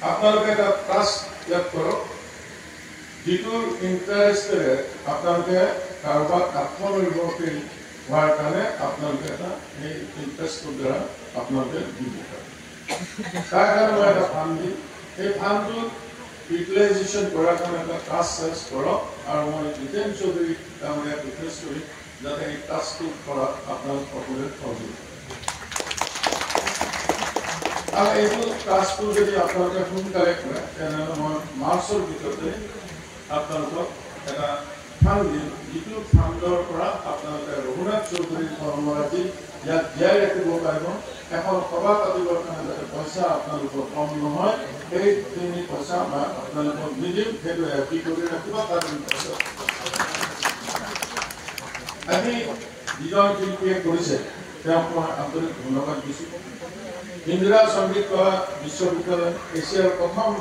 আপোনালোকে এটা ট্ৰাষ্ট ইয়াত কৰক যিটোৰ ইণ্টাৰেষ্টেৰে আপোনালোকে কাৰোবাক আত্মনিৰ্ভৰশীল হোৱাৰ কাৰণে আপোনালোকে এটা সেই ইণ্টাৰেষ্টৰ দ্বাৰা আপোনালোকে দিব পাৰে তাৰ কাৰণে মই এটা ফাণ্ড দিম সেই ফাণ্ডটোত ইউটিলাইজেশ্যন কৰাৰ কাৰণে এটা টাস্ক চাৰ্জ কৰক আৰু মই জিতেন চৌধুৰীক তাৰমানে ৰিকুৱেষ্ট কৰিম যাতে এই টাস্কটো কৰাত আপোনালোক সকলোৱে সহযোগ আৰু এইটো টাস্কটো যদি আপোনালোকে সোনকালে কৰে তেনেহ'লে মই মাৰ্চৰ ভিতৰতে আপোনালোকক এটা ফাণ্ড দিম যিটো ফাণ্ডৰ পৰা আপোনালোকে ৰঘুনাথ চৌধুৰী ধৰ্মৰাজী ইয়াক জীয়াই ৰাখিব পাৰিব এখন সভা পাতিবৰ কাৰণে যাতে পইচা আপোনালোকৰ কম নহয় সেইখিনি পইচা মই আপোনালোকক নিদিম সেইটো এফি কৰি ৰাখিব তাৰ আজি যিজন শিল্পীয়ে কৰিছে তেওঁক মই আন্তৰিক ধন্যবাদ দিছোঁ ইন্দিৰা সংগীত কলা বিশ্ববিদ্যালয় এছিয়াৰ প্ৰথম